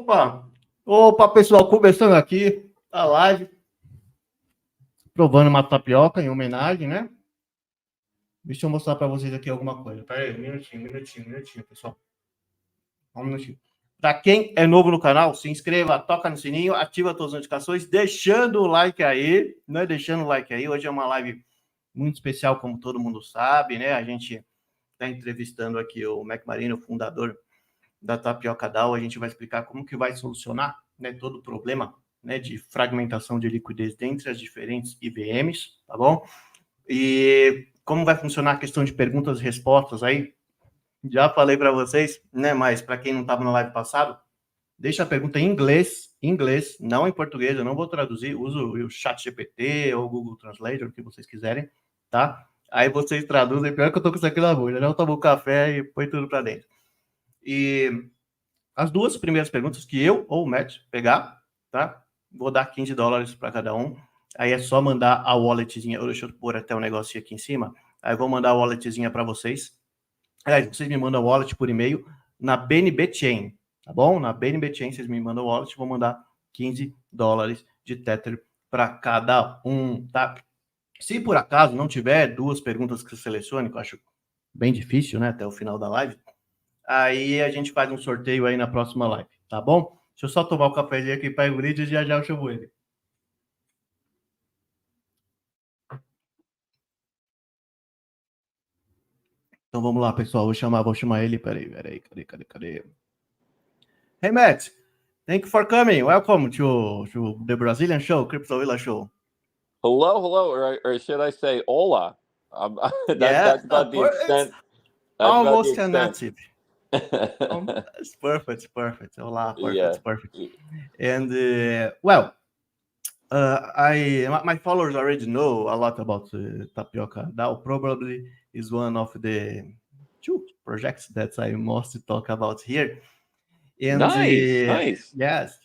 Opa! Opa, pessoal, começando aqui a live, provando uma tapioca em homenagem, né? Deixa eu mostrar para vocês aqui alguma coisa. Pera aí, um minutinho, pessoal. Um minutinho. Para quem é novo no canal, se inscreva, toca no sininho, ativa todas as notificações, deixando o like aí, né? Deixando o like aí. Hoje é uma live muito especial, como todo mundo sabe, né? A gente está entrevistando aqui o MARINO, fundador da TAPIOCA DAO. A gente vai explicar como que vai solucionar, né, todo o problema, né, de fragmentação de liquidez dentre as diferentes IVMs, tá bom? E como vai funcionar a questão de perguntas e respostas aí, já falei para vocês, né, mas para quem não estava na live passado, deixa a pergunta em inglês, não em português, eu não vou traduzir, uso o chat GPT ou o Google Translator, o que vocês quiserem, tá? Aí vocês traduzem, pior que eu tô com isso aqui na mão, já não tomo café e põe tudo para dentro. E as duas primeiras perguntas que eu ou o Matt pegar, tá? Vou dar $15 para cada um. Aí é só mandar a walletzinha. Deixa eu pôr até um negocinho aqui em cima. Aí eu vou mandar a walletzinha para vocês. Aliás, vocês me mandam a wallet por e-mail na BNB Chain, tá bom? Na BNB Chain vocês me mandam a wallet, vou mandar $15 de Tether para cada um, tá? Se por acaso não tiver duas perguntas que você selecione, que eu acho bem difícil, né? Até o final da live, aí a gente faz um sorteio aí na próxima live, tá bom? Deixa eu só tomar o cafezinho aqui para o Bridge e já eu chamo ele. Então vamos lá, pessoal. Vou chamar ele. Peraí. Cadê? Hey, Matt. Thank you for coming. Welcome to the Brazilian show, Crypto Villa show. Hello, or should I say hola? That's about the extent. Almost a native. It's perfect. Hola, perfect. And my followers already know a lot about TAPIOCA DAO. Probably is one of the two projects that I most talk about here. And nice. Yes.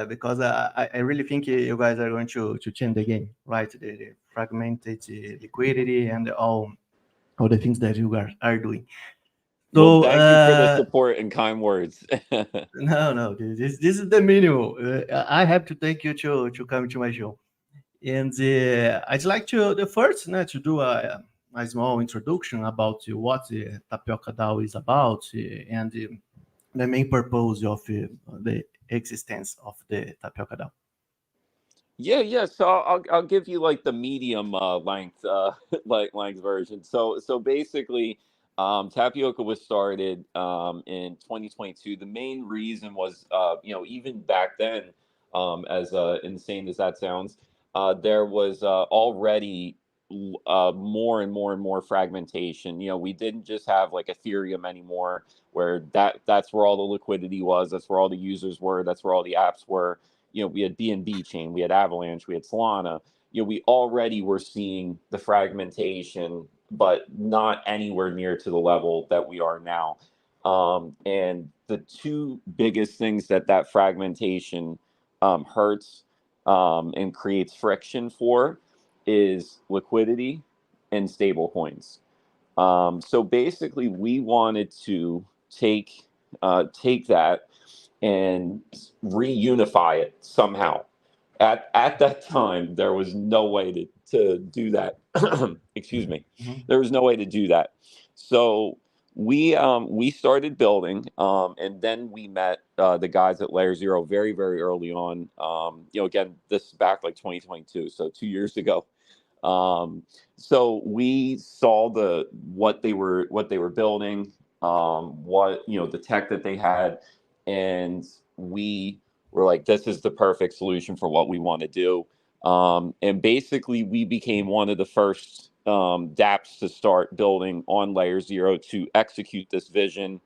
Because I really think you guys are going to change the game, right? The fragmented liquidity and all the things that you guys are doing. So, well, thank you for the support and kind words. No, this is the minimum. I have to thank you to come to my show. And I'd like to do a small introduction about what TAPIOCA DAO is about and the main purpose of the existence of the TAPIOCA DAO. Yeah. So I'll give you like the medium length version. So basically, Tapioca was started in 2022. The main reason was, even back then, as insane as that sounds, there was already more and more fragmentation. We didn't just have like Ethereum anymore, where that's where all the liquidity was, that's where all the users were, that's where all the apps were. We had BNB chain, we had Avalanche, we had Solana. We already were seeing the fragmentation, but not anywhere near to the level that we are now. And the two biggest things that fragmentation hurts and creates friction for is liquidity and stable coins. So basically, we wanted to take that and reunify it somehow. At that time, there was no way to do that. Excuse me. Mm-hmm. There was no way to do that. So we started building, and then we met the guys at Layer Zero very, very early on. Again, this is back like 2022, so 2 years ago. So we saw what they were building, the tech that they had, and we were like, this is the perfect solution for what we want to do. And basically, we became one of the first dApps to start building on Layer Zero to execute this vision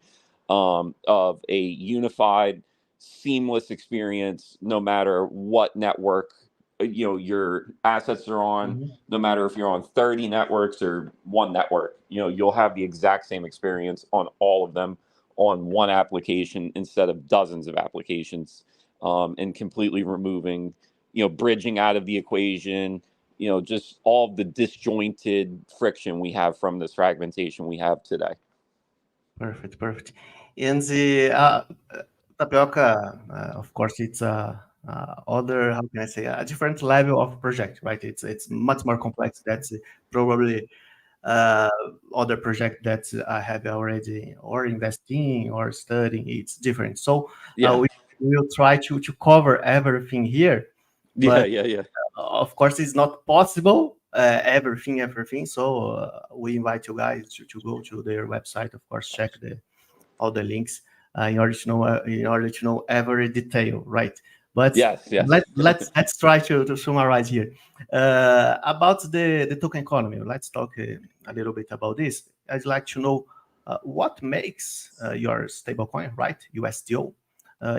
of a unified, seamless experience, no matter what network your assets are on. Mm-hmm. No matter if you're on 30 networks or one network, you'll have the exact same experience on all of them on one application instead of dozens of applications, and completely removing, bridging out of the equation, just all of the disjointed friction we have from this fragmentation we have today. Perfect. And Tapioca, of course, it's other, how can I say, a different level of project, right? It's much more complex. That's probably other project that I have already or investing or studying. It's different. So Yeah. we will try to cover everything here, but Yeah. of course, it's not possible. Everything. So we invite you guys to go to their website. Of course, check all the links in order to know every detail, right? But Yes. let's try to summarize here about the token economy. Let's talk a little bit about this. I'd like to know what makes your stablecoin, right, USDO,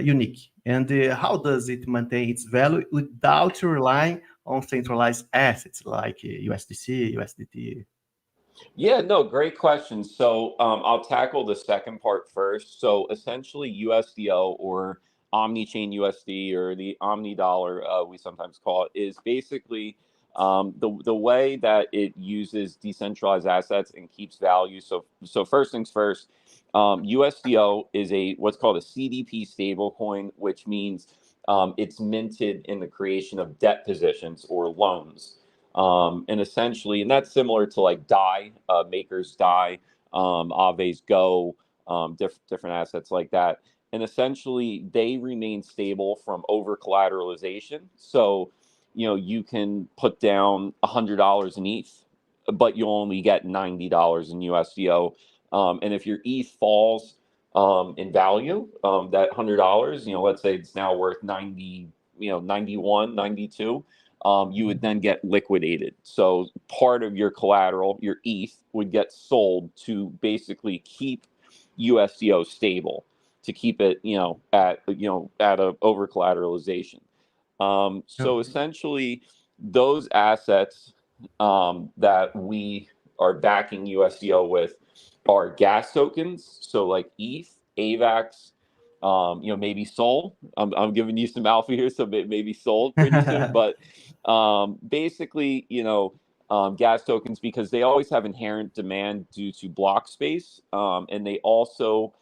unique, and how does it maintain its value without relying on centralized assets like USDC, USDT? Yeah, no, great question. So I'll tackle the second part first. So essentially, USDO or Omni-chain USD or the Omni Dollar, we sometimes call it, is basically the way that it uses decentralized assets and keeps value. So first things first, USDO is what's called a CDP stablecoin, which means it's minted in the creation of debt positions or loans. And essentially, and that's similar to like DAI, Maker's DAI, Aave's Go, different assets like that. And essentially, they remain stable from over collateralization. So, you can put down $100 in ETH, but you only get $90 in USDO. And if your ETH falls in value, that $100, let's say it's now worth 90, 91, 92. You would then get liquidated. So part of your collateral, your ETH, would get sold to basically keep USDO stable, to keep it, at a over collateralization. So essentially, those assets that we are backing USDO with are gas tokens. So like ETH, AVAX, maybe Sol. I'm giving you some alpha here, so maybe Sol pretty soon. But basically, gas tokens, because they always have inherent demand due to block space, and they also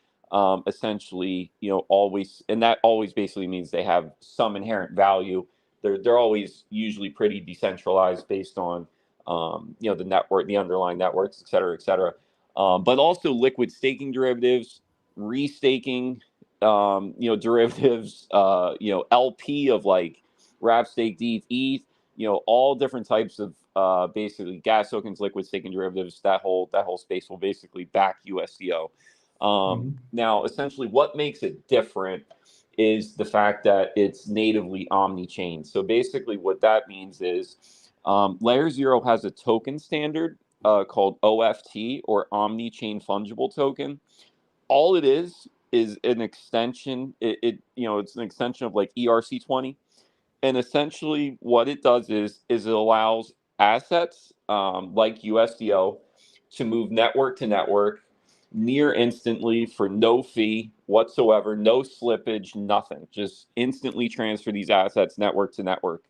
essentially, always, and that always basically means they have some inherent value. They're always usually pretty decentralized based on the network, the underlying networks, et cetera, et cetera. But also liquid staking derivatives, restaking, derivatives, LP of like wrap staked ETH, all different types of basically gas tokens, liquid staking derivatives. That whole space will basically back USDO. Now, essentially, what makes it different is the fact that it's natively omni-chain. So basically, what that means is Layer 0 has a token standard called OFT, or Omni-Chain Fungible Token. All it is an extension. It's an extension of like ERC20, and essentially what it does is it allows assets like USDO to move network to network near instantly for no fee whatsoever, no slippage, nothing. Just instantly transfer these assets network to network.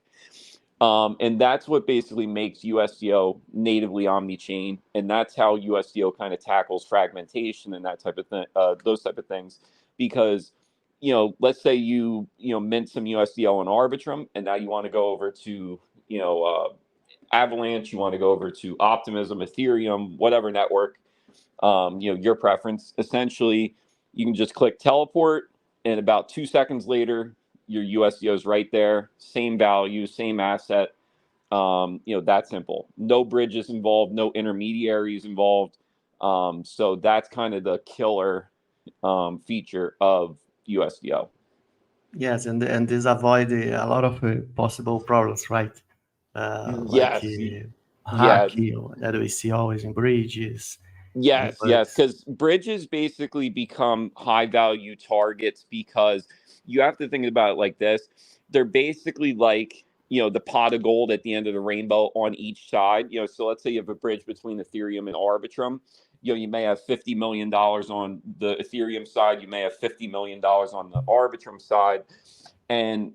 And that's what basically makes USDO natively omni-chain, and that's how USDO kind of tackles fragmentation and that type of thing, those type of things. Because let's say you mint some USDO on Arbitrum, and now you want to go over to Avalanche, you want to go over to Optimism, Ethereum, whatever network, your preference. Essentially, you can just click teleport, and about 2 seconds later, your USDO is right there, same value, same asset. That simple. No bridges involved, no intermediaries involved. So that's kind of the killer feature of USDO. Yes, and this avoid a lot of possible problems, right? Like Yes. hacking that we see always in bridges. Yes, But because bridges basically become high value targets because you have to think about it like this. They're basically like, the pot of gold at the end of the rainbow on each side. So let's say you have a bridge between Ethereum and Arbitrum. You may have $50 million on the Ethereum side. You may have $50 million on the Arbitrum side. And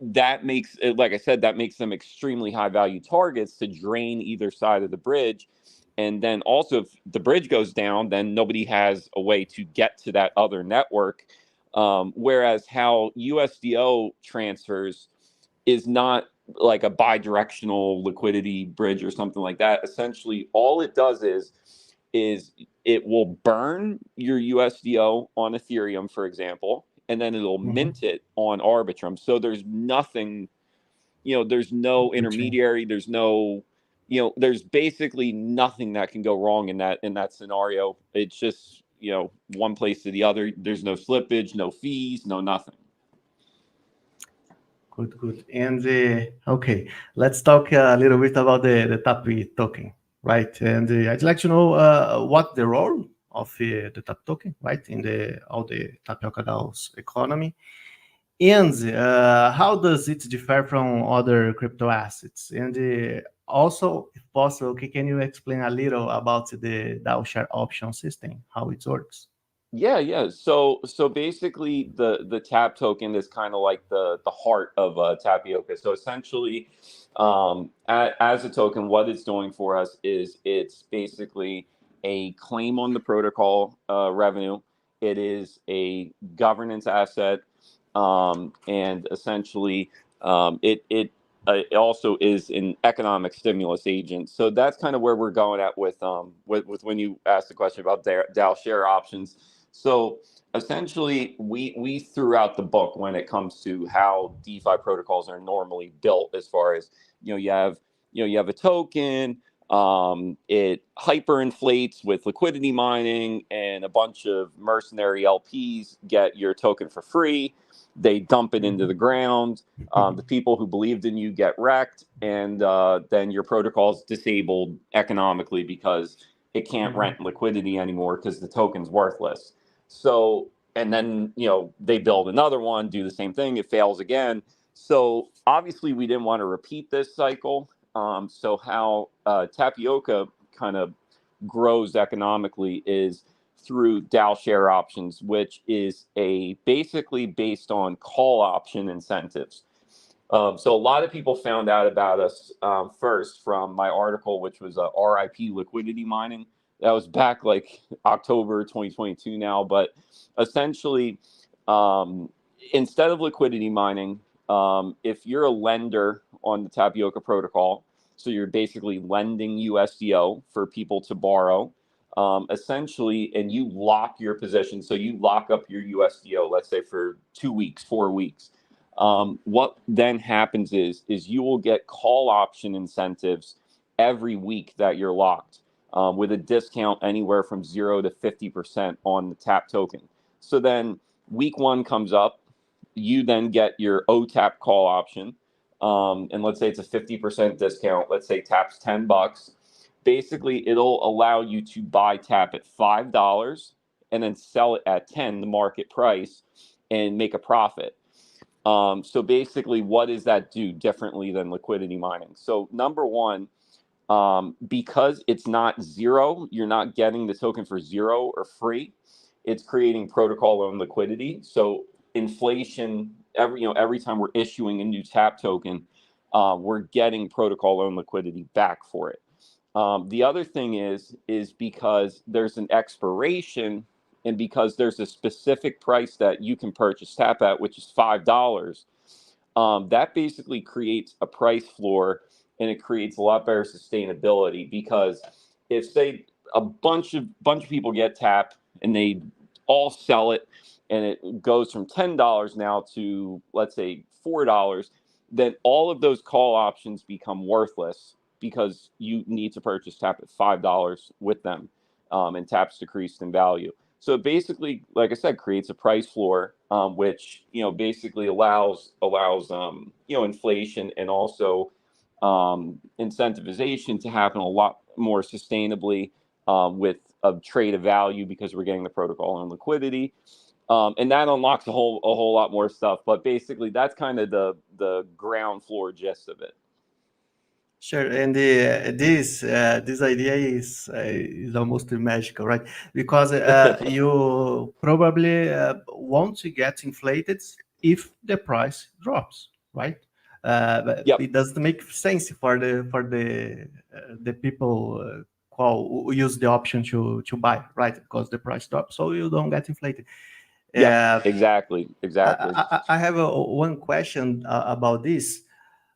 that makes, like I said, that makes them extremely high value targets to drain either side of the bridge. And then also, if the bridge goes down, then nobody has a way to get to that other network. Whereas how USDO transfers is not like a bi-directional liquidity bridge or something like that. Essentially, all it does is it will burn your USDO on Ethereum, for example, and then it'll mint it on Arbitrum. So there's nothing, there's no intermediary, there's no, there's basically nothing that can go wrong in that scenario. It's just, one place to the other. There's no slippage, no fees, no nothing. Good. And okay, let's talk a little bit about the TAP token, right? And I'd like to know what the role of the TAP token, right, in all the Tapioca DAO's economy, and how does it differ from other crypto assets? And also, if possible, can you explain a little about the DAO share option system, how it works? Yeah. So basically, the TAP token is kind of like the heart of Tapioca. So essentially, as a token, what it's doing for us is it's basically a claim on the protocol revenue. It is a governance asset, and essentially, it also is an economic stimulus agent. So that's kind of where we're going at with when you asked the question about DAO share options. So essentially, we threw out the book when it comes to how DeFi protocols are normally built. As far as you have a token, it hyperinflates with liquidity mining, and a bunch of mercenary LPs get your token for free. They dump it into the ground. The people who believed in you get wrecked, and then your protocol is disabled economically because it can't rent liquidity anymore because the token's worthless. So, and then, they build another one, do the same thing, it fails again. So obviously we didn't want to repeat this cycle. So how Tapioca kind of grows economically is through DAO share options, which is basically based on call option incentives. So a lot of people found out about us first from my article, which was RIP liquidity mining. That was back like October 2022 now. But essentially, instead of liquidity mining, if you're a lender on the Tapioca protocol, so you're basically lending USDO for people to borrow, essentially, and you lock your position. So you lock up your USDO, let's say for 2 weeks, 4 weeks. What then happens is you will get call option incentives every week that you're locked, with a discount anywhere from 0 to 50% on the TAP token. So then week 1 comes up, you then get your OTAP call option, and let's say it's a 50% discount. Let's say TAP's $10. Basically, it'll allow you to buy TAP at $5 and then sell it at 10, the market price, and make a profit. So basically, what does that do differently than liquidity mining? So number one, because it's not zero, you're not getting the token for zero or free. It's creating protocol owned liquidity. So inflation, every time we're issuing a new TAP token, we're getting protocol owned liquidity back for it. The other thing is because there's an expiration, and because there's a specific price that you can purchase TAP at, which is $5, that basically creates a price floor, and it creates a lot better sustainability. Because if, say, a bunch of people get TAP and they all sell it, and it goes from $10 now to, let's say, $4, then all of those call options become worthless because you need to purchase TAP at $5 with them, and TAP's decreased in value. So it basically, like I said, creates a price floor, which basically allows inflation and also incentivization to happen a lot more sustainably, with a trade of value, because we're getting the protocol and liquidity, and that unlocks a whole lot more stuff. But basically, that's kind of the ground floor gist of it. Sure, and this idea is almost magical, right? Because you probably want to get inflated if the price drops, right? But Yep. it doesn't make sense for the people who use the option to buy, right? Because the price drops, so you don't get inflated. Yeah, exactly. I have one question about this.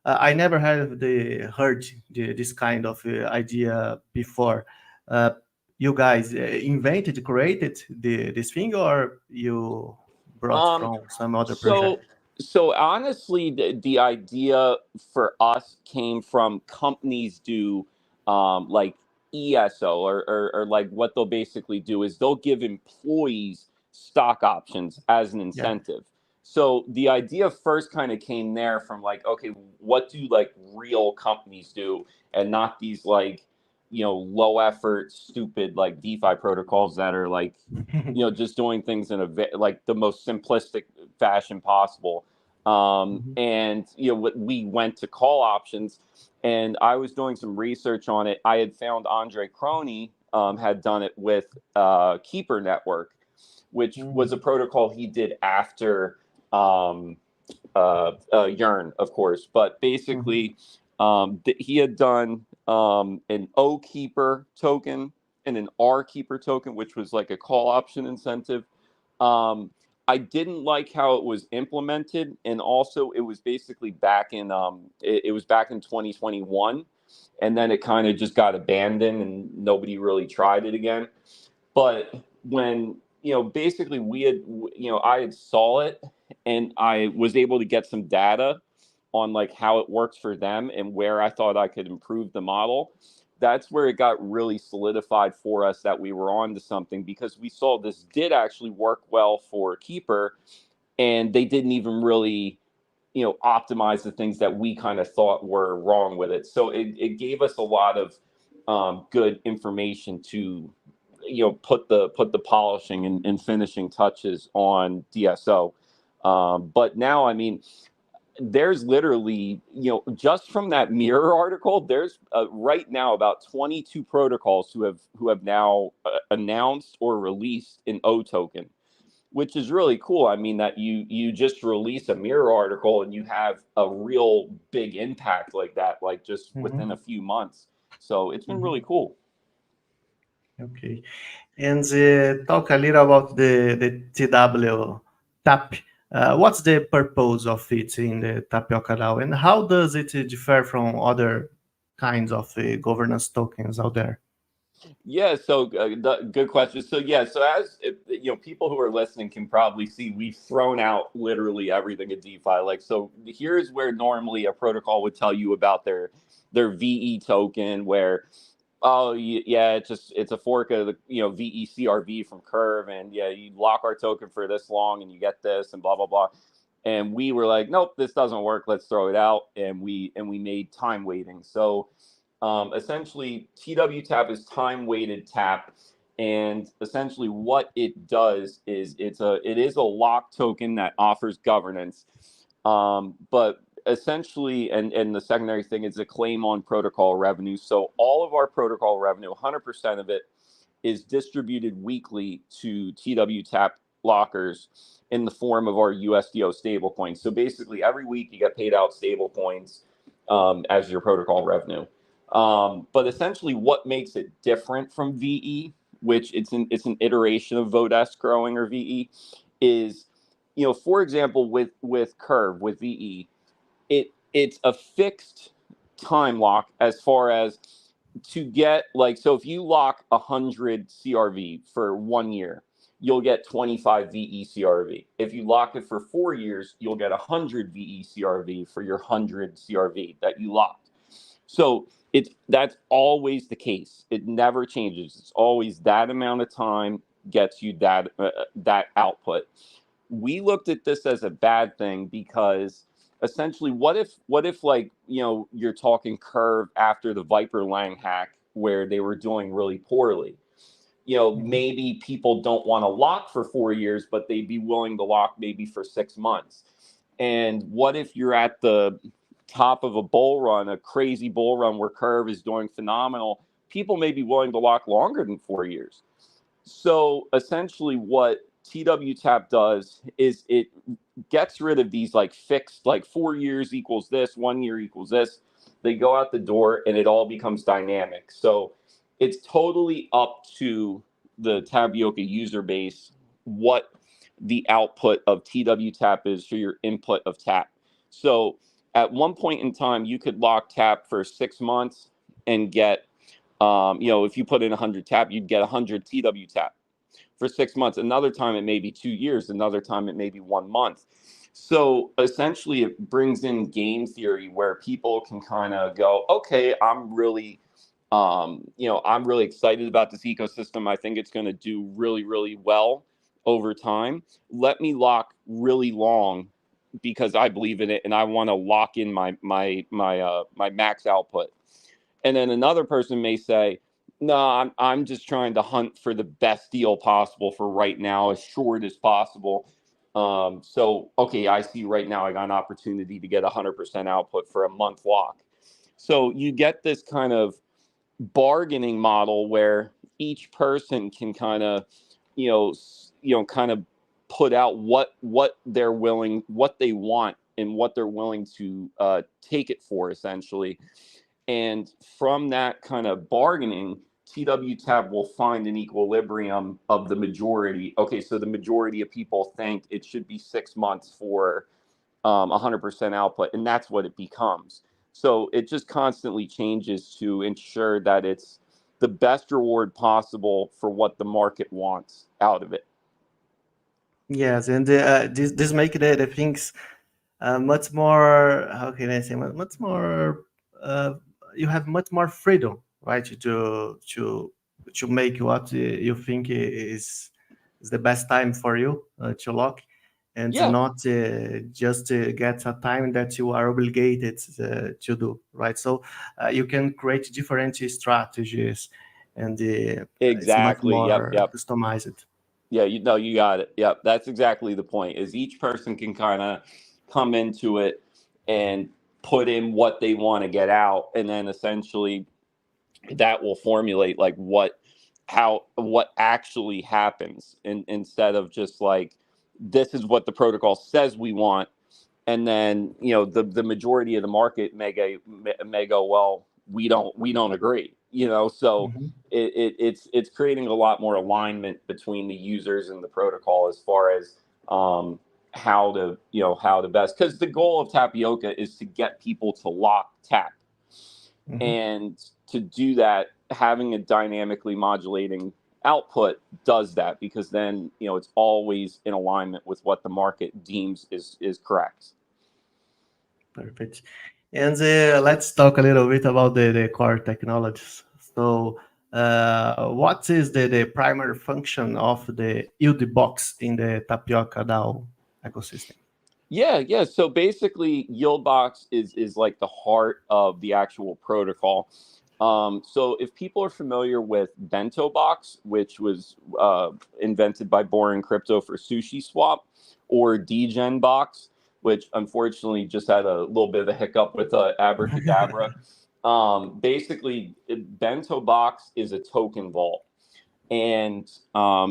I never heard this kind of idea before. You guys invented, created this thing, or you brought from some other project? So honestly, the idea for us came from companies do like ESO or like what they'll basically do is they'll give employees stock options as an incentive. So the idea first kind of came there from like, okay, what do like real companies do and not these like, low effort, stupid like DeFi protocols that are like, just doing things in like the most simplistic fashion possible. And we went to call options, and I was doing some research on it. I had found Andre Crony had done it with Keeper Network, which was a protocol he did after Yearn, of course. But basically, he had done an O Keeper token and an R Keeper token, which was like a call option incentive. I didn't like how it was implemented, and also it was basically back in it was back in 2021, and then it kind of just got abandoned, and nobody really tried it again. But when basically we had I had saw it, and I was able to get some data on like how it works for them and where I thought I could improve the model. That's where it got really solidified for us that we were on to something, because we saw this did actually work well for Keeper, and they didn't even really optimize the things that we kind of thought were wrong with it. So it gave us a lot of good information to put the polishing and finishing touches on DSO. But now, I mean, there's literally, just from that Mirror article, there's right now about 22 protocols who have now announced or released an O token, which is really cool. I mean, that you just release a Mirror article and you have a real big impact like that, like just within a few months. So it's been really cool. Okay. And talk a little about the TW TAP. What's the purpose of it in the Tapioca DAO, and how does it differ from other kinds of governance tokens out there? Yeah, so good question. So yeah, so as people who are listening can probably see, we've thrown out literally everything in DeFi. Like, so here's where normally a protocol would tell you about their VE token, where yeah, it's a fork of the VECRV from Curve, and yeah, you lock our token for this long and you get this and blah blah blah. And we were like, nope, this doesn't work. Let's throw it out. And we made time waiting. So essentially, TWTAP is time-weighted tap, and essentially what it does is it is a lock token that offers governance, but essentially, and the secondary thing is a claim on protocol revenue. So all of our protocol revenue, 100% of it, is distributed weekly to TWTAP lockers in the form of our USDO stablecoins. So basically, every week you get paid out stablecoins as your protocol revenue. But essentially, what makes it different from VE, which it's an iteration of vote escrowing or VE, is for example with Curve with VE, it's a fixed time lock as far as to get like, so if you lock 100 CRV for 1 year, you'll get 25 VE CRV. If you lock it for 4 years, you'll get 100 VE CRV for your 100 CRV that you locked. So that's always the case. It never changes. It's always that amount of time gets you that output. We looked at this as a bad thing because essentially, what if like you're talking Curve after the Viper Lang hack where they were doing really poorly. Maybe people don't want to lock for 4 years, but they'd be willing to lock maybe for 6 months. And what if you're at the top of a bull run, a crazy bull run where Curve is doing phenomenal? People may be willing to lock longer than 4 years. So essentially what TWTAP does is it gets rid of these like fixed, like 4 years equals this, 1 year equals this. They go out the door and it all becomes dynamic. So it's totally up to the Tapioca user base what the output of TWTAP is for your input of TAP. So at one point in time, you could lock TAP for 6 months and get, if you put in 100 TAP, you'd get 100 TWTAP for 6 months. Another time it may be 2 years. Another time it may be 1 month. So essentially it brings in game theory where people can kind of go, okay, I'm really excited about this ecosystem. I think it's going to do really, really well over time. Let me lock really long because I believe in it and I want to lock in my max output. And then another person may say, no, I'm just trying to hunt for the best deal possible for right now, as short as possible. So, okay, I see right now I got an opportunity to get 100% output for a month lock. So you get this kind of bargaining model where each person can kind of, kind of put out what they're willing, what they want, and what they're willing to take it for, essentially. And from that kind of bargaining, TWTAP will find an equilibrium of the majority. Okay, so the majority of people think it should be 6 months for 100% output, and that's what it becomes. So it just constantly changes to ensure that it's the best reward possible for what the market wants out of it. Yes, and this make the things much more, how can I say, much more, you have much more freedom, right, to make what you think is the best time for you to lock, and Yeah. not just get a time that you are obligated to do, right? So you can create different strategies, and it's much Exactly. more Yep. customized. Yeah, you got it. Yep, that's exactly the point. Is each person can kind of come into it and put in what they want to get out, and then essentially that will formulate like what actually happens, and instead of just like, this is what the protocol says we want, and then the majority of the market may go, well, we don't agree, so Mhm. it's creating a lot more alignment between the users and the protocol as far as how to best, because the goal of Tapioca is to get people to lock TAP. Mhm. And to do that, having a dynamically modulating output does that, because then it's always in alignment with what the market deems is correct. Perfect. And let's talk a little bit about the core technologies. So, what is the primary function of the yield box in the Tapioca DAO ecosystem? Yeah. So basically, Yieldbox is like the heart of the actual protocol. So if people are familiar with Bento Box, which was invented by Boring Crypto for Sushi Swap, or Degen Box, which unfortunately just had a little bit of a hiccup with Abracadabra. Basically, Bento Box is a token vault, and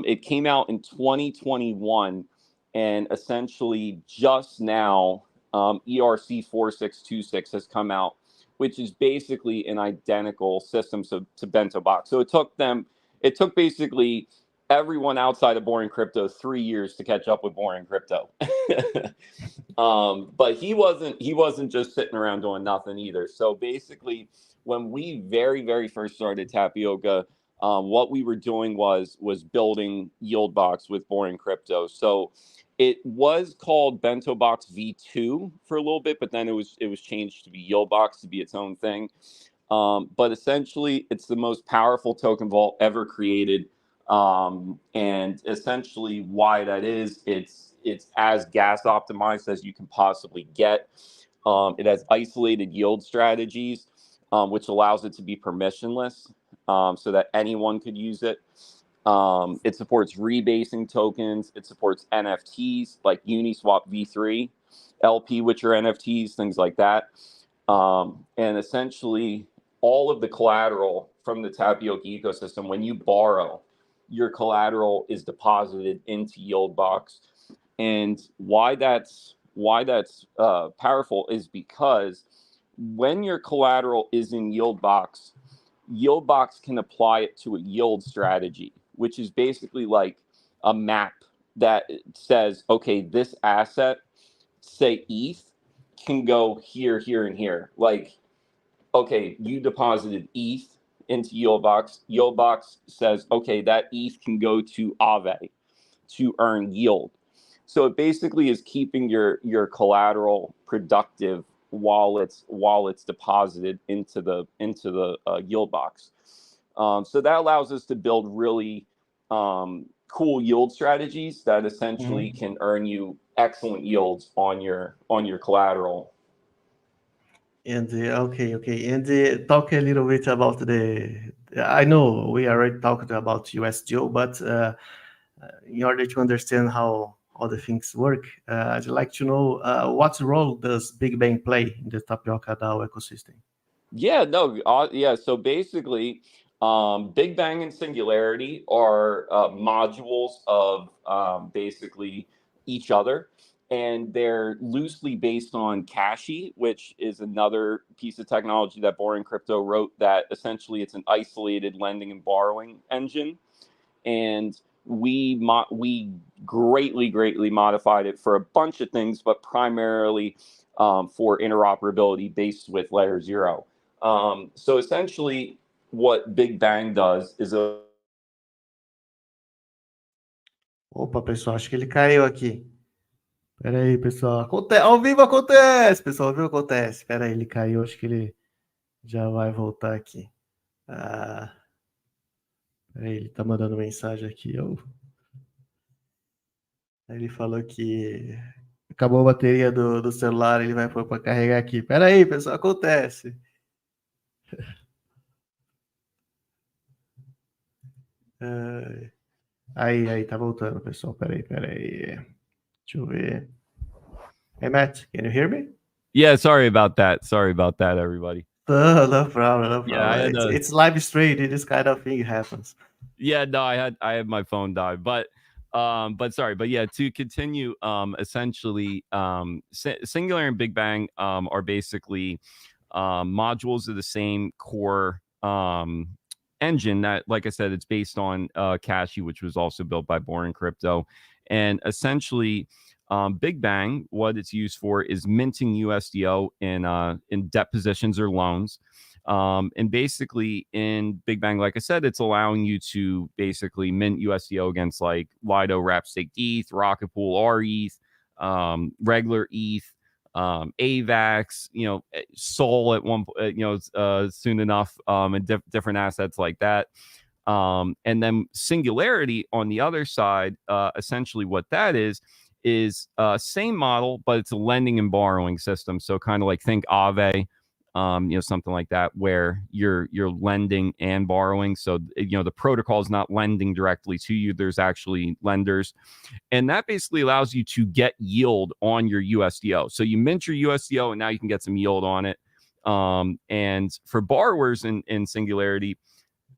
it came out in 2021. And essentially just now, ERC 4626 has come out, which is basically an identical system to Bento Box. So it took basically everyone outside of Boring Crypto 3 years to catch up with Boring Crypto. But he wasn't just sitting around doing nothing either. So basically, when we very, very first started Tapioca, what we were doing was building Yieldbox with Boring Crypto. So it was called Bento Box V2 for a little bit, but then it was changed to be Yieldbox, to be its own thing. But essentially, it's the most powerful token vault ever created. And essentially, why that is, it's as gas optimized as you can possibly get. It has isolated yield strategies, which allows it to be permissionless, so that anyone could use it. It supports rebasing tokens. It supports NFTs like Uniswap V3, LP, which are NFTs, things like that. And essentially, all of the collateral from the Tapioca ecosystem, when you borrow, your collateral is deposited into Yieldbox. And why that's powerful is because when your collateral is in Yieldbox, Yieldbox can apply it to a yield strategy, which is basically like a map that says, okay, this asset, say ETH, can go here, here, and here. Like, okay, you deposited ETH into Yieldbox. Yieldbox says, okay, that ETH can go to Aave to earn yield. So it basically is keeping your collateral productive while it's deposited into the Yieldbox. So that allows us to build really cool yield strategies that essentially can earn you excellent yields on your collateral. And okay. And talk a little bit about the. I know we already talked about USDO, but in order to understand how all the things work, I'd like to know what role does Big Bang play in the Tapioca DAO ecosystem? Yeah, no, yeah. So basically, Big Bang and Singularity are modules of basically each other, and they're loosely based on Cashy, which is another piece of technology that Boring Crypto wrote. That essentially it's an isolated lending and borrowing engine, and we greatly modified it for a bunch of things, but primarily for interoperability based with Layer 0. So essentially, what Big Bang does is Opa, pessoal, acho que ele caiu aqui. Pera aí, pessoal. Ao vivo acontece, pessoal. Ao vivo acontece. Pera aí, ele caiu. Acho que ele já vai voltar aqui. Pera aí, ele tá mandando mensagem aqui. Ele falou que acabou a bateria do celular, ele vai pôr para carregar aqui. Pera aí, pessoal, acontece. Aí, tá voltando, pessoal. Pera aí. Deixa eu ver. Hey, Matt, can you hear me? Yeah, sorry about that, everybody. No problem. Yeah, it's live stream. This kind of thing happens. Yeah, no, I had my phone die, but sorry, but yeah, to continue, essentially, Singular and Big Bang are basically modules of the same core engine that, like I said, it's based on Cashy, which was also built by Boring Crypto, and essentially. Big Bang, what it's used for is minting USDO in debt positions or loans. And basically in Big Bang, like I said, it's allowing you to basically mint USDO against like Lido, Wrap Staked ETH, Rocket Pool, RETH, regular ETH, AVAX, Sol at one, soon enough, and different assets like that. And then Singularity on the other side, essentially what that is same model, but it's a lending and borrowing system. So kind of like think Aave, something like that, where you're lending and borrowing. So, the protocol is not lending directly to you. There's actually lenders. And that basically allows you to get yield on your USDO. So you mint your USDO and now you can get some yield on it. And for borrowers in Singularity,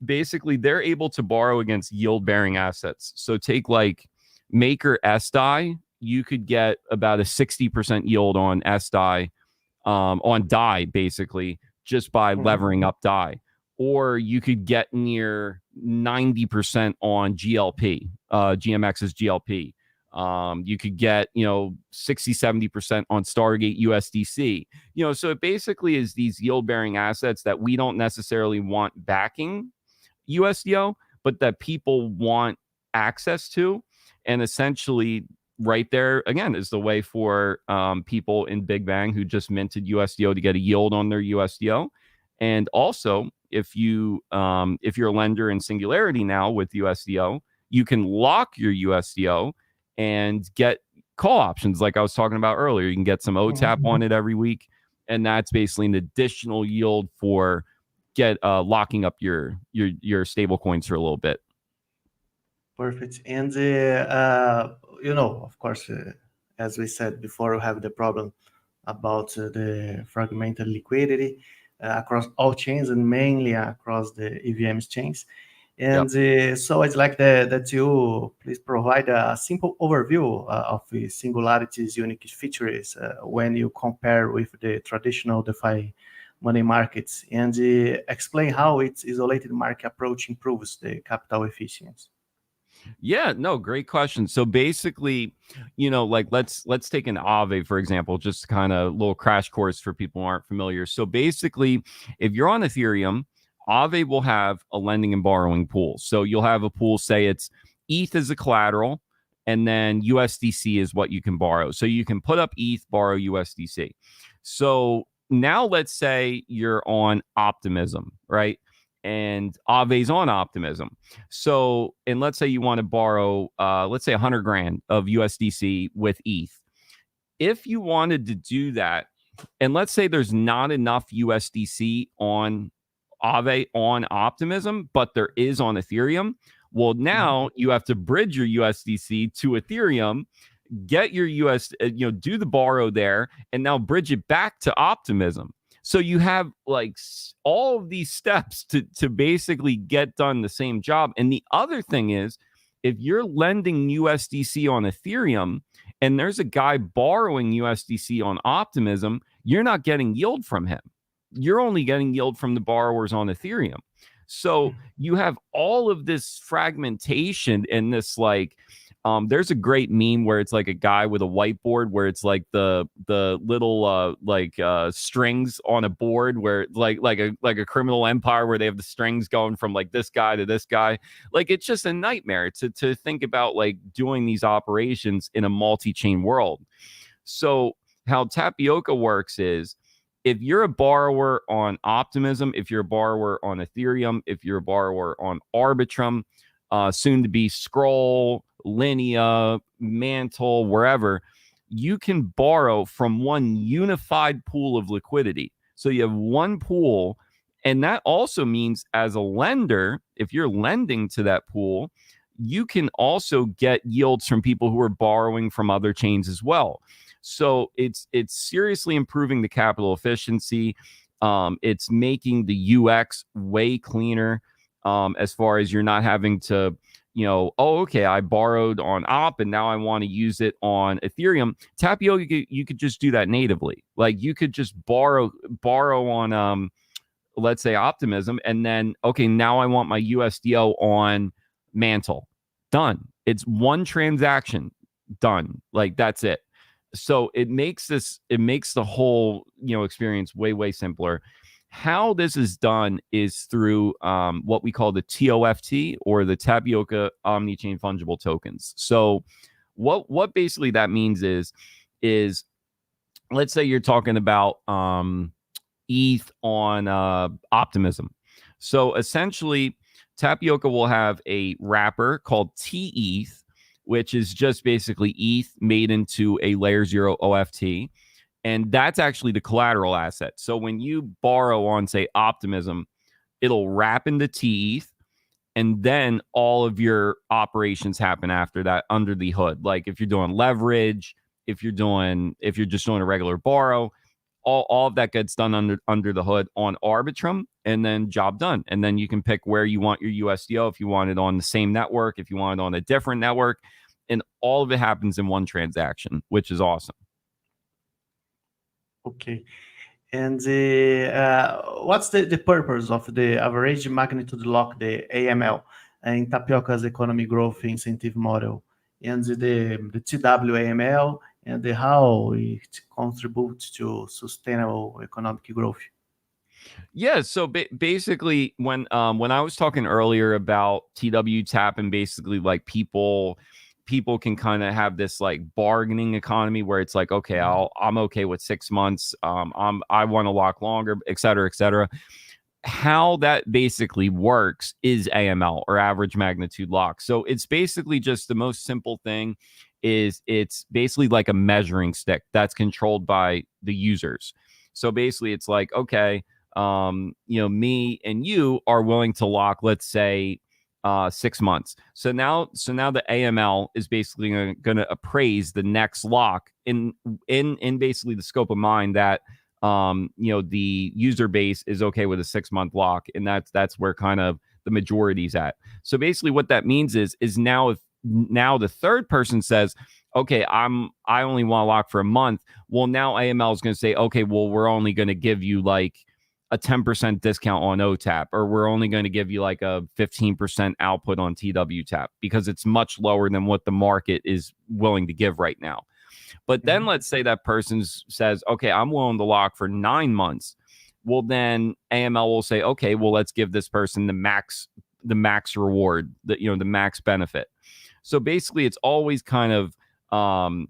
basically they're able to borrow against yield-bearing assets. So take like Maker SDAI, you could get about a 60% yield on SDAI, on DAI, basically, just by levering up DAI. Or you could get near 90% on GLP, GMX's GLP. You could get, 60, 70% on Stargate USDC. So it basically is these yield-bearing assets that we don't necessarily want backing USDO, but that people want access to. And essentially, right there, again, is the way for people in Big Bang who just minted USDO to get a yield on their USDO. And also, if you're a lender in Singularity now with USDO, you can lock your USDO and get call options like I was talking about earlier. You can get some OTAP on it every week. And that's basically an additional yield for locking up your stable coins for a little bit. Perfect. And, of course, as we said before, we have the problem about the fragmented liquidity across all chains and mainly across the EVM's chains. And so I'd like that you please provide a simple overview of the Singularity's unique features when you compare with the traditional DeFi money markets, and explain how its isolated market approach improves the capital efficiency. Yeah, no, great question. So basically, you know, like let's take an Aave for example, just kind of little crash course for people who aren't familiar. So basically, if you're on Ethereum, Aave will have a lending and borrowing pool. So you'll have a pool, say it's ETH as a collateral, and then USDC is what you can borrow. So you can put up ETH, borrow USDC. So now let's say you're on Optimism, right? And Aave's on Optimism. So, and let's say you want to borrow, let's say 100 grand of USDC with ETH. If you wanted to do that, and let's say there's not enough USDC on Aave on Optimism, but there is on Ethereum, well, now you have to bridge your USDC to Ethereum, get your do the borrow there, and now bridge it back to Optimism. So you have like all of these steps to basically get done the same job. And the other thing is, if you're lending USDC on Ethereum and there's a guy borrowing USDC on Optimism, you're not getting yield from him. You're only getting yield from the borrowers on Ethereum. So you have all of this fragmentation and this like, there's a great meme where it's like a guy with a whiteboard where it's like the little strings on a board where like a criminal empire where they have the strings going from like this guy to this guy. Like it's just a nightmare to think about like doing these operations in a multi-chain world. So how Tapioca works is, if you're a borrower on Optimism, if you're a borrower on Ethereum, if you're a borrower on Arbitrum, soon to be Scroll, Linea, Mantle, wherever, you can borrow from one unified pool of liquidity. So you have one pool, and that also means as a lender, if you're lending to that pool, you can also get yields from people who are borrowing from other chains as well. So it's seriously improving the capital efficiency. It's making the UX way cleaner, as far as you're not having to, oh, okay, I borrowed on Op and now I want to use it on Ethereum. Tapioca, you could just do that natively. Like you could just borrow on, let's say Optimism, and then, okay, now I want my USDO on Mantle. Done. It's one transaction. Done. Like that's it. So it makes the whole, experience way simpler. How this is done is through what we call the TOFT, or the Tapioca Omnichain Fungible Tokens. So what basically that means is let's say you're talking about ETH on Optimism. So essentially, Tapioca will have a wrapper called TETH, which is just basically ETH made into a layer 0 OFT. And that's actually the collateral asset. So when you borrow on, say, Optimism, it'll wrap into TETH, and then all of your operations happen after that under the hood. Like if you're doing leverage, if you're just doing a regular borrow, all of that gets done under the hood on Arbitrum, and then job done. And then you can pick where you want your USDO, if you want it on the same network, if you want it on a different network, and all of it happens in one transaction, which is awesome. Okay. And what's the purpose of the average magnitude lock, the AML, in Tapioca's economic growth incentive model, and the TWAML, and how it contributes to sustainable economic growth? Yeah, so basically, when I was talking earlier about TWTAP and basically like people can kind of have this like bargaining economy where it's like, okay, I'm okay with 6 months, I want to lock longer, et cetera, et cetera. How that basically works is AML, or average magnitude lock. So it's basically just the most simple thing is it's basically like a measuring stick that's controlled by the users. So basically it's like, okay, me and you are willing to lock, let's say, 6 months. So now the AML is basically going to appraise the next lock in basically the scope of mind that the user base is okay with a 6 month lock, and that's where kind of the majority's at. So basically what that means is now if the third person says, okay, I only want to lock for a month, well, now AML is going to say, okay, well, we're only going to give you like a 10% discount on OTAP, or we're only going to give you like a 15% output on TWTAP because it's much lower than what the market is willing to give right now. But then let's say that person says, okay, I'm willing to lock for 9 months. Well, then AML will say, okay, well, let's give this person the max reward, the max benefit. So basically, it's always kind of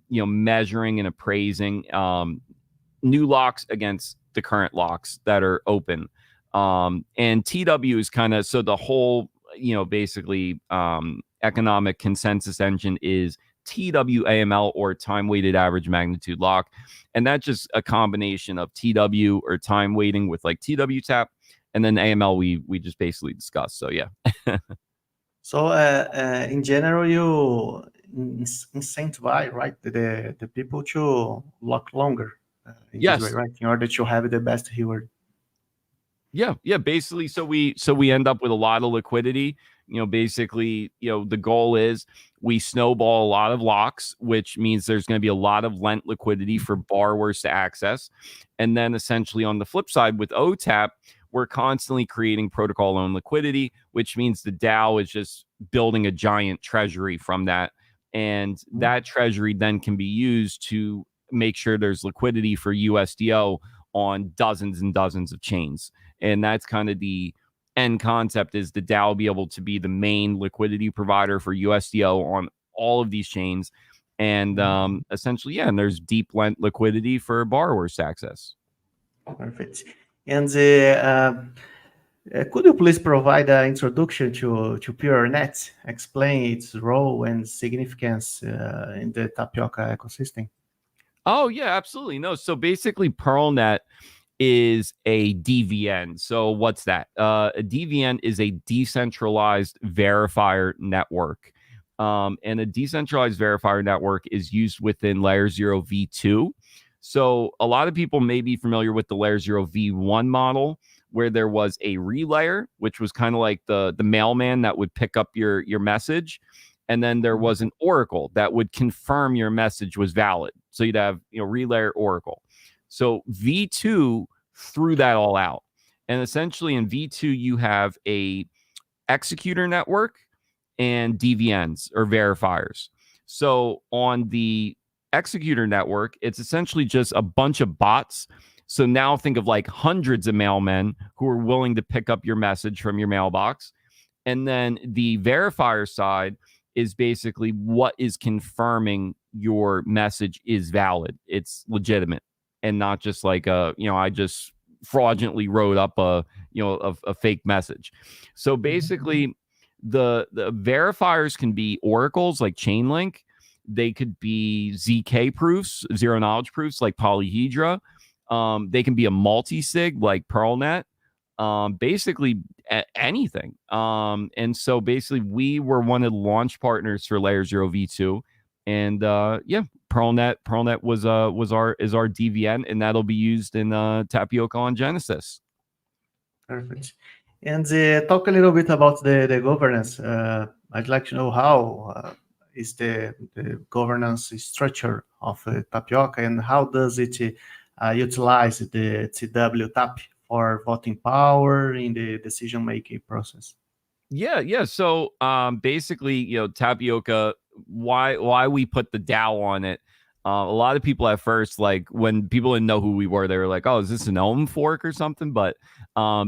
measuring and appraising new locks against the current locks that are open. And TW is kind of, so the whole, basically economic consensus engine is TWAML, or time weighted average magnitude lock. And that's just a combination of TW or time weighting with like TWTAP, and then AML we just basically discussed. So yeah. So in general, you incentivize, right, the people to lock longer. Yes. This way, right, in order to have the best reward. Yeah, basically, so we end up with a lot of liquidity. Basically, the goal is we snowball a lot of locks, which means there's going to be a lot of lent liquidity for borrowers to access. And then essentially on the flip side with OTAP, we're constantly creating protocol loan liquidity, which means the DAO is just building a giant treasury from that. And that treasury then can be used to make sure there's liquidity for USDO on dozens and dozens of chains. And that's kind of the end concept, is the DAO will be able to be the main liquidity provider for USDO on all of these chains. And essentially, and there's deep lent liquidity for borrowers to access. Perfect. And could you please provide an introduction to PureNet, explain its role and significance in the Tapioca ecosystem? Oh, yeah, absolutely. No, so basically PearlNet is a DVN. So what's that? A DVN is a decentralized verifier network. And a decentralized verifier network is used within Layer 0 V2. So a lot of people may be familiar with the Layer 0 V1 model, where there was a relayer, which was kind of like the mailman that would pick up your message. And then there was an oracle that would confirm your message was valid. So you'd have, relayer, oracle. So V2 threw that all out. And essentially in V2, you have a executor network and DVNs, or verifiers. So on the executor network, it's essentially just a bunch of bots. So now think of like hundreds of mailmen who are willing to pick up your message from your mailbox. And then the verifier side is basically what is confirming your message is valid. It's legitimate, and not just like I just fraudulently wrote up a fake message. So basically the verifiers can be oracles like Chainlink. They could be ZK proofs, zero knowledge proofs like Polyhedra. They can be a multi-sig like PearlNet. Basically anything. And so basically we were one of the launch partners for Layer 0 V2. And PearlNet is our DVN, and that'll be used in Tapioca on Genesis. Perfect. And talk a little bit about the governance. I'd like to know how is the governance structure of Tapioca, and how does it utilize the TWTAP for voting power in the decision-making process? Yeah. So basically, Tapioca, why we put the DAO on it. A lot of people at first, like when people didn't know who we were, they were like, oh, is this an Ohm fork or something? But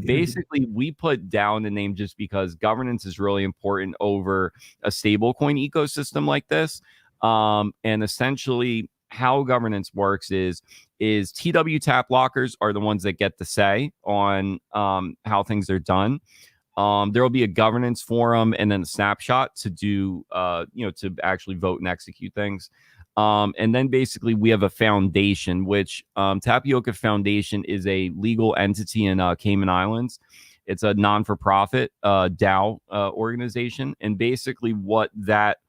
basically, we put DAO in the name just because governance is really important over a stablecoin ecosystem like this. And essentially, how governance works is TWTAP lockers are the ones that get the say on how things are done. There will be a governance forum and then a snapshot to do, to actually vote and execute things. And then basically we have a foundation, which Tapioca Foundation is a legal entity in Cayman Islands. It's a non-for-profit DAO organization. And basically what that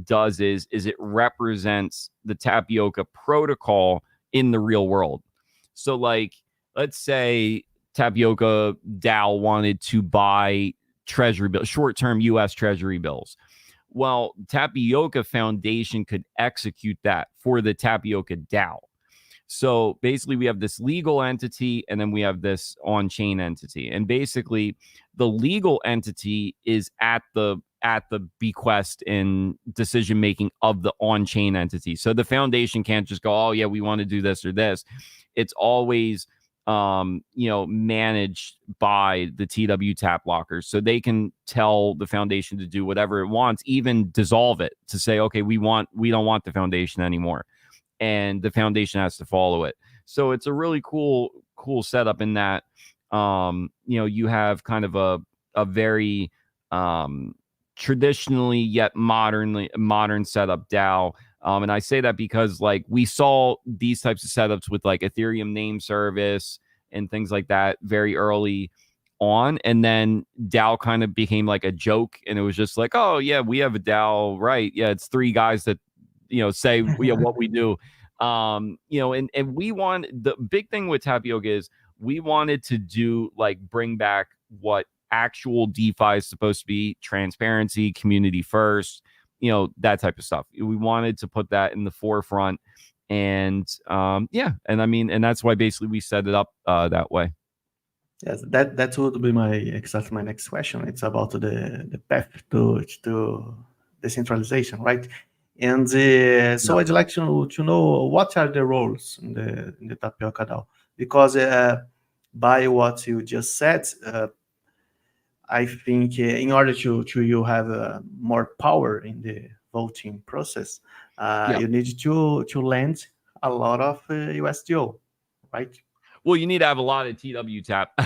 does is it represents the Tapioca protocol in the real world. So like, let's say Tapioca DAO wanted to buy treasury bills, short-term U.S. treasury bills. Well, Tapioca Foundation could execute that for the Tapioca DAO. So basically, we have this legal entity, and then we have this on-chain entity. And basically, the legal entity is at the bequest and decision making of the on-chain entity. So the foundation can't just go, oh yeah, we want to do this or this. It's always managed by the TAP lockers, so they can tell the foundation to do whatever it wants, even dissolve it, to say, okay, we don't want the foundation anymore, and the foundation has to follow it. So it's a really cool setup in that you have kind of a very traditionally yet modern setup DAO. And I say that because like we saw these types of setups with like Ethereum name service and things like that very early on. And then DAO kind of became like a joke, and it was just like, oh yeah, we have a DAO, right? Yeah, it's three guys that say what we do. And we want, the big thing with Tapioca is we wanted to bring back what actual DeFi is supposed to be: transparency, community first, that type of stuff. We wanted to put that in the forefront, and and that's why basically we set it up that way. Yes, that would be my next question. It's about the path to decentralization, right? And so I'd like to know what are the roles in the Tapioca DAO, because by what you just said, I think in order to you have more power in the voting process, you need to lend a lot of USDO, right? Well, you need to have a lot of TAP.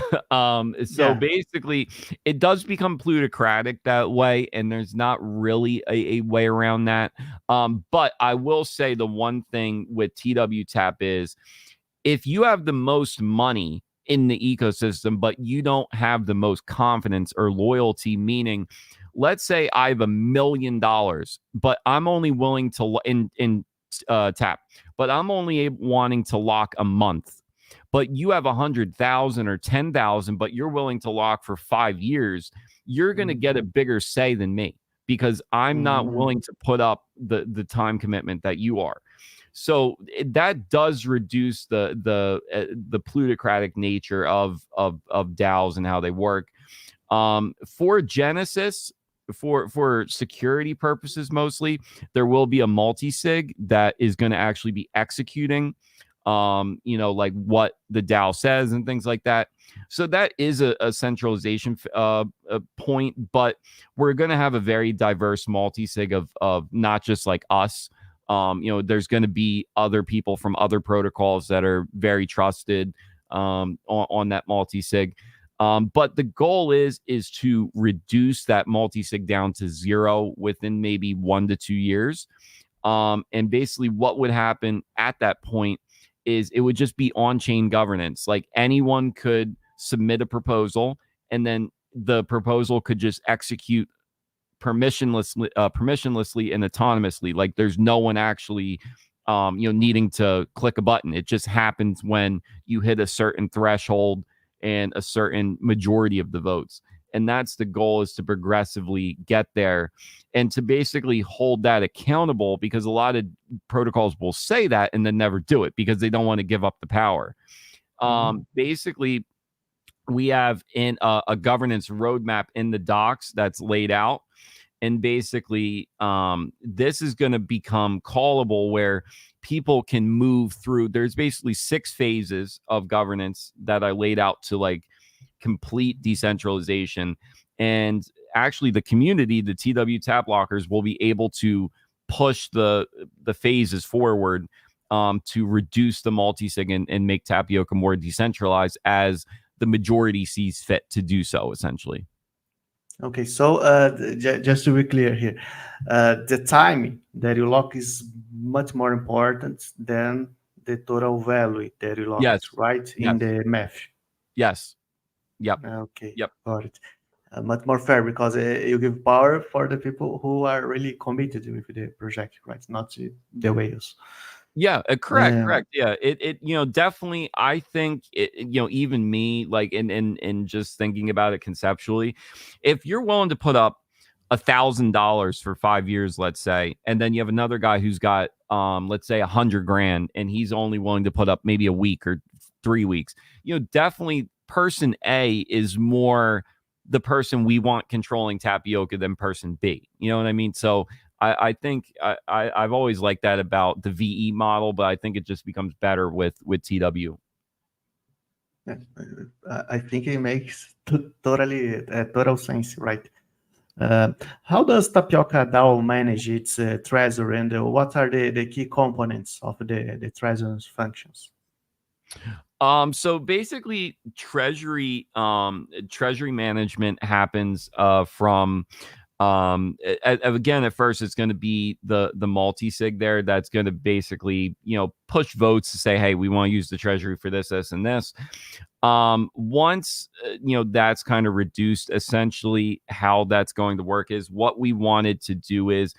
Basically, it does become plutocratic that way, and there's not really a way around that. But I will say the one thing with TAP is, if you have the most money in the ecosystem, but you don't have the most confidence or loyalty, meaning, let's say I have $1 million, but I'm only willing to in TAP, but I'm only wanting to lock a month. But you have 100,000 or 10,000, but you're willing to lock for 5 years, you're going to get a bigger say than me, because I'm not willing to put up the time commitment that you are. So that does reduce the plutocratic nature of DAOs and how they work. For Genesis, for security purposes mostly, there will be a multi-sig that is going to actually be executing like what the DAO says and things like that. So that is a centralization point, but we're going to have a very diverse multi-sig of not just like us. There's going to be other people from other protocols that are very trusted on that multi-sig. But the goal is to reduce that multi-sig down to 0 within maybe 1 to 2 years. And basically what would happen at that point is it would just be on-chain governance. Like anyone could submit a proposal, and then the proposal could just execute permissionlessly and autonomously. Like there's no one actually needing to click a button. It just happens when you hit a certain threshold and a certain majority of the votes. And that's the goal, is to progressively get there and to basically hold that accountable, because a lot of protocols will say that and then never do it because they don't want to give up the power. Basically, we have in a governance roadmap in the docs that's laid out. And basically, this is going to become callable, where people can move through. There's basically 6 phases of governance that I laid out to like complete decentralization. And actually the community, the TAP lockers, will be able to push the phases forward to reduce the multi-sig and make Tapioca more decentralized as the majority sees fit to do so, essentially. Okay, so just to be clear here, the time that you lock is much more important than the total value that you lock, right? In the math. Yes. Yep. Okay. Yep. Got it. Much more fair, because you give power for the people who are really committed with the project, right? Not the whales. Yeah, correct. Yeah, it definitely. I think even me, like in just thinking about it conceptually, if you're willing to put up $1,000 for 5 years, let's say, and then you have another guy who's got let's say 100 grand, and he's only willing to put up maybe a week or 3 weeks, definitely person A is more the person we want controlling Tapioca than person B. You know what I mean? So I think I've always liked that about the VE model, but I think it just becomes better with TW. I think it makes total sense, right? How does Tapioca DAO manage its treasury, and what are the key components of the treasury's functions? So basically, treasury management happens from again, at first it's going to be the multi-sig there that's going to basically push votes to say, hey, we want to use the treasury for this, and this. Once that's kind of reduced, essentially how that's going to work is what we wanted to do is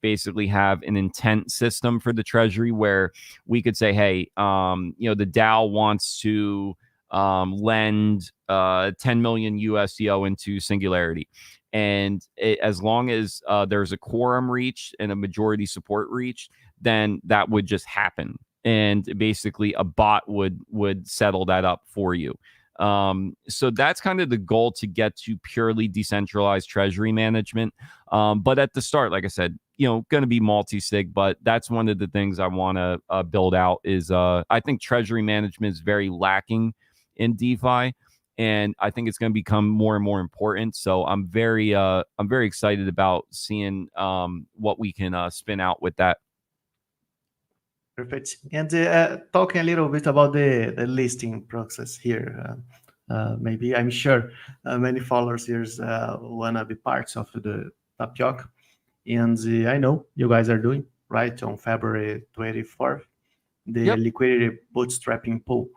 basically have an intent system for the treasury where we could say, hey, the DAO wants to lend 10 million USDO into Singularity. And as long as there's a quorum reached and a majority support reached, then that would just happen. And basically a bot would settle that up for you. So that's kind of the goal, to get to purely decentralized treasury management. But at the start, like I said, going to be multi-sig, but that's one of the things I want to build out is I think treasury management is very lacking in DeFi. And I think it's going to become more and more important. So I'm very excited about seeing what we can spin out with that. Perfect. And talking a little bit about the listing process here, maybe I'm sure many followers here want to be parts of the Tapioca. And I know you guys are doing, right, on February 24th, the liquidity bootstrapping pool.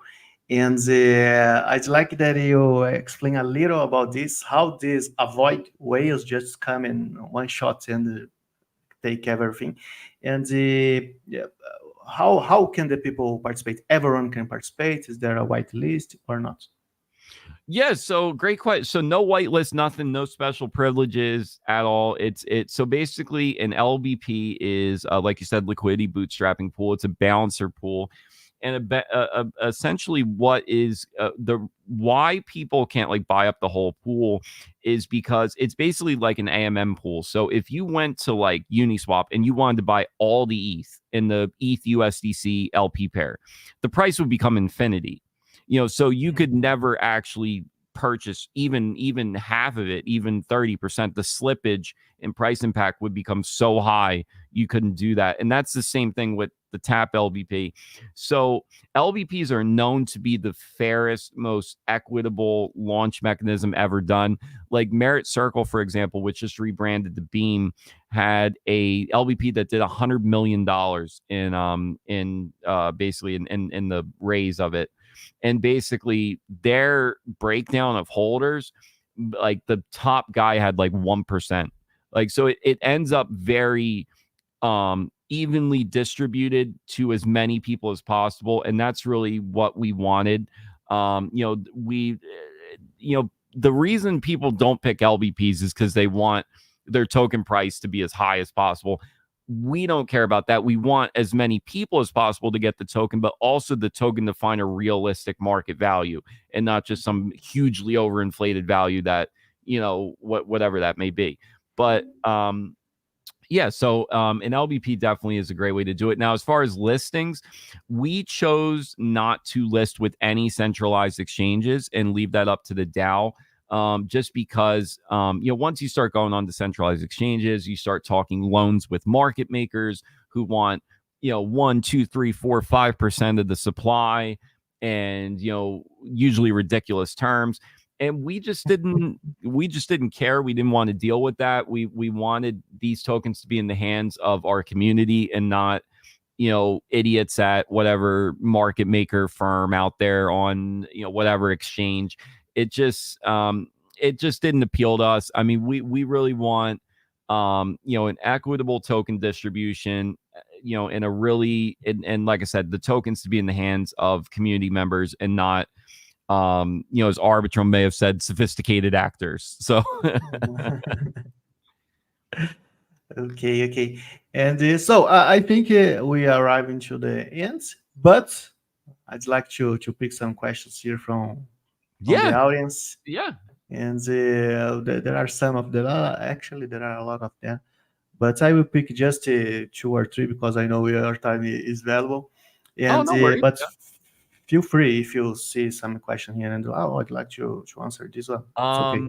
And I'd like that you explain a little about this, how this avoid whales just come in one shot and take everything. And how can the people participate? Everyone can participate? Is there a white list or not? Yeah, so great question. So no whitelist, nothing, no special privileges at all. It's so basically an LBP is like you said, liquidity bootstrapping pool. It's a balancer pool. And essentially what is why people can't like buy up the whole pool is because it's basically like an AMM pool. So if you went to like Uniswap and you wanted to buy all the ETH in the ETH USDC LP pair, the price would become infinity. So you could never actually purchase even half of it, even 30%. The slippage in price impact would become so high you couldn't do that. And that's the same thing with the TAP LBP. So LBPs are known to be the fairest, most equitable launch mechanism ever done. Like Merit Circle, for example, which just rebranded the Beam, had a LBP that did $100 million in basically in the raise of it. And basically their breakdown of holders, like the top guy had like 1%. Like, so it ends up very evenly distributed to as many people as possible. And that's really what we wanted. The reason people don't pick LBPs is because they want their token price to be as high as possible. We don't care about that. We want as many people as possible to get the token, but also the token to find a realistic market value and not just some hugely overinflated value that, whatever that may be. But yeah, so an LBP definitely is a great way to do it. Now, as far as listings, we chose not to list with any centralized exchanges and leave that up to the DAO. Just because, once you start going on decentralized exchanges, you start talking loans with market makers who want, 1, 2, 3, 4, 5% of the supply and, usually ridiculous terms. And we just didn't care. We didn't want to deal with that. We wanted these tokens to be in the hands of our community and not, idiots at whatever market maker firm out there on, whatever exchange. It just didn't appeal to us. I mean, we really want, an equitable token distribution, in a really, and like I said, the tokens to be in the hands of community members and not, as Arbitrum may have said, sophisticated actors. So Okay. And so I think we are arriving to the end, but I'd like to pick some questions here from the Yeah, audience. yeah. And there are some of them. Actually, there are a lot of them. But I will pick just 2 or 3 because I know your time is valuable. Oh, And no worries. but feel free if you see some question here and I'd like to answer this one. It's okay.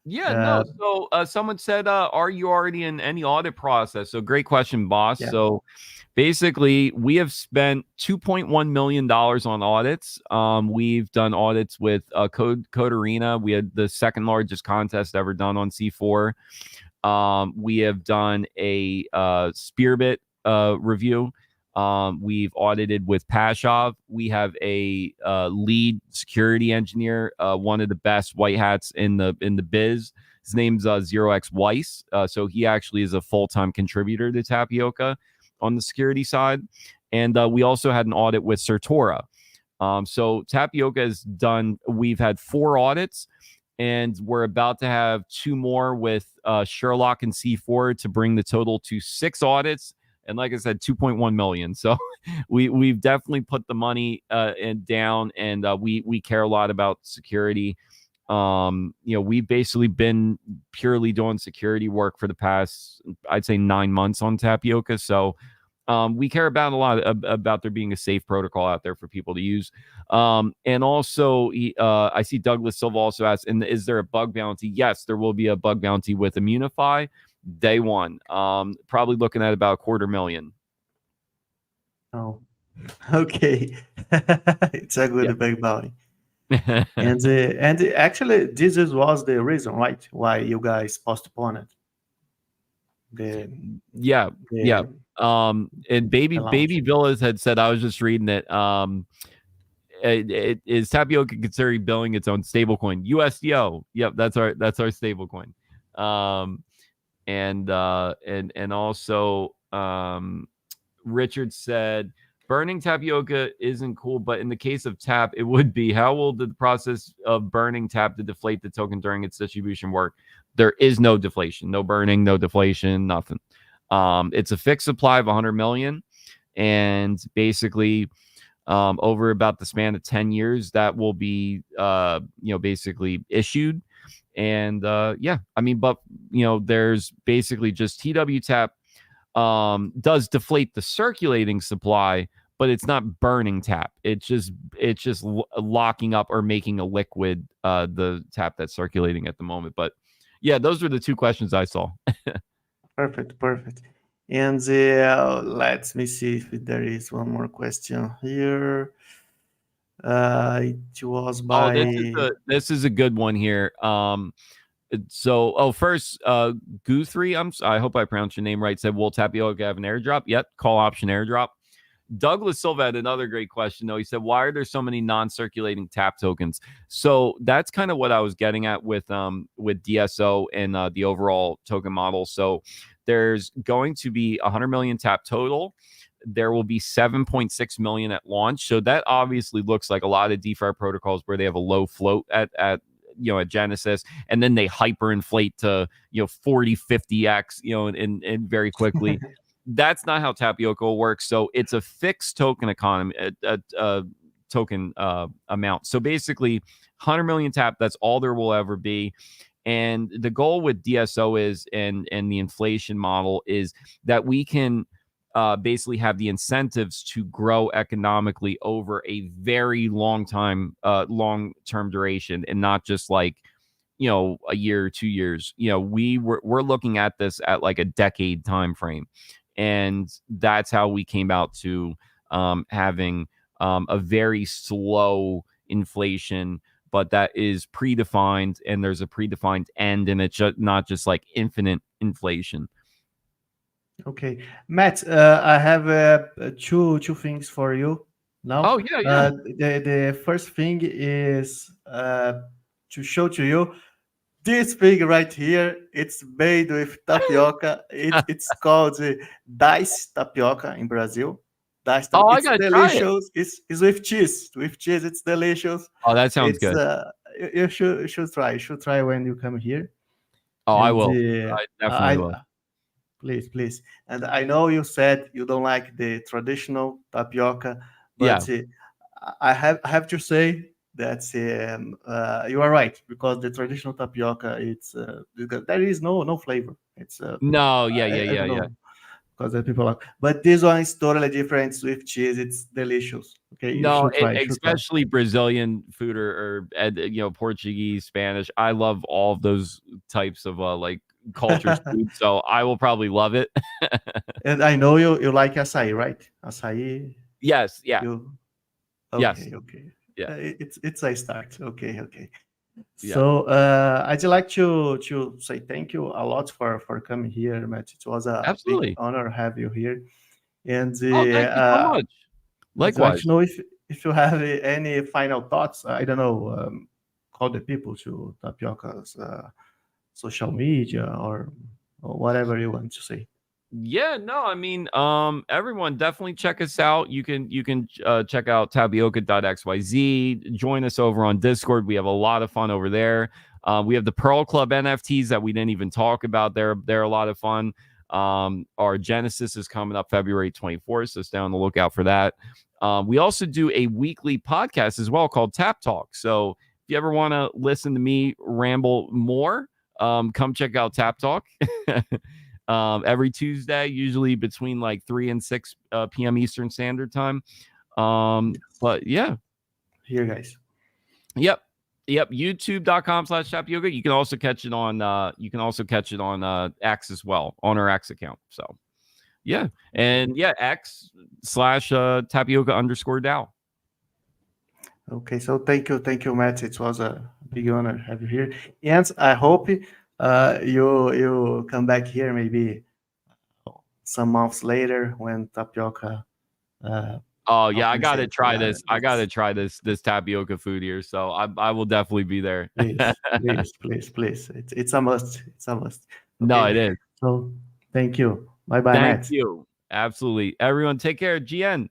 Yeah, no. So someone said, are you already in any audit process? So great question, boss. Yeah. So basically, we have spent $2.1 million on audits. We've done audits with Code Arena. We had the second largest contest ever done on C4. We have done a Spearbit review. We've audited with Pashov. We have a lead security engineer, one of the best white hats in the biz. His name's 0x Weiss. So he actually is a full-time contributor to Tapioca on the security side. And we also had an audit with Certora. So Tapioca has done, we've had 4 audits, and we're about to have 2 more with Sherlock and C4 to bring the total to 6 audits. And like I said, 2.1 million. So we've definitely put the money down, and we care a lot about security. We've basically been purely doing security work for the past, I'd say, 9 months on Tapioca. So we care about a lot about there being a safe protocol out there for people to use. And also, I see Douglas Silva also asked, and is there a bug bounty? Yes, there will be a bug bounty with Immunify. Day 1, probably looking at about $250,000. Oh, okay. It's a good big bounty. And actually, this was the reason, right, why you guys postponed it. Yeah. And Baby Villas had said, I was just reading it. Is Tapioca considering billing its own stablecoin? USDO. Yep, that's our stablecoin. And also Richard said, burning Tapioca isn't cool, but in the case of Tap, it would be. How will the process of burning Tap to deflate the token during its distribution work? There is no deflation, no burning, no deflation, nothing. It's a fixed supply of 100 million, and basically over about the span of 10 years, that will be basically issued. And but there's basically just TWTAP does deflate the circulating supply, but it's not burning Tap. It's just locking up or making a liquid the Tap that's circulating at the moment. But yeah, those were the 2 questions I saw. Perfect. And let me see if there is one more question here. It was by... this is a good one here. First, Guthrie, I hope I pronounced your name right, said, will Tapioca have an airdrop? Yep, call option airdrop. Douglas Silva had another great question, though. He said, why are there so many non-circulating Tap tokens? So that's kind of what I was getting at with DSO and the overall token model. So there's going to be 100 million Tap total. There will be 7.6 million at launch. So that obviously looks like a lot of DeFi protocols where they have a low float at Genesis, and then they hyperinflate to 40, 50x, and very quickly. That's not how Tapioca works. So it's a fixed token economy, token amount. So basically, 100 million Tap. That's all there will ever be. And the goal with DSO is, and the inflation model is that we can basically have the incentives to grow economically over a very long-term duration, and not just like a year or 2 years. We're looking at this at like a decade time frame, and that's how we came out to having a very slow inflation, but that is predefined, and there's a predefined end, and it's not just like infinite inflation. Okay, Matt, I have 2 things for you now. Oh, yeah. The first thing is to show to you this thing right here. It's made with tapioca. It's called Dice Tapioca in Brazil. Dice Tapioca. Oh, it's I gotta delicious. try it. It's with cheese. With cheese, it's delicious. Oh, that sounds good. You should try. You should try when you come here. Oh, I And will. I definitely will. please, please. And I know you said you don't like the traditional tapioca, but I have to say that you are right, because the traditional tapioca, there is no flavor. It's No, I don't know, because the people are, but this one is totally different with cheese. It's delicious. Okay, you No, should try. especially Brazilian food or Portuguese, Spanish. I love all of those types of like cultures food, so I will probably love it. And I know you like açaí, right? Açaí. Yes, yeah. Okay, yes. okay. Yeah. It's a start. Okay, okay. Yeah. So I'd like to say thank you a lot for coming here, Matt. It was a Absolutely. big honor to have you here. And Oh, thank you so much. I'd like Likewise. to know if you have any final thoughts. I don't know, call the people to Tapioca's social media or whatever you want to say. Yeah, no, I mean, everyone definitely check us out. You can check out tapioca.xyz. Join us over on Discord. We have a lot of fun over there. We have the Pearl Club NFTs that we didn't even talk about. They're a lot of fun. Our Genesis is coming up February 24th, so stay on the lookout for that. We also do a weekly podcast as well called Tap Talk. So if you ever want to listen to me ramble more, come check out Tap Talk. Every Tuesday, usually between like 3 and 6 p.m. Eastern Standard Time. But yeah. Here, guys. Yep. YouTube.com/tapioca. You can also catch it on X as well, on our X account. So yeah. And yeah, X/tapioca_DAO. Okay, so thank you, Matt. It was a big honor to have you here. And I hope you come back here maybe some months later when tapioca. Oh yeah, I gotta try this. I gotta try this tapioca food here. So I will definitely be there. Please. It's a must. It's a must. Okay? No, it is. So thank you. Bye, Thank Matt. you. Absolutely. Everyone, take care. GN.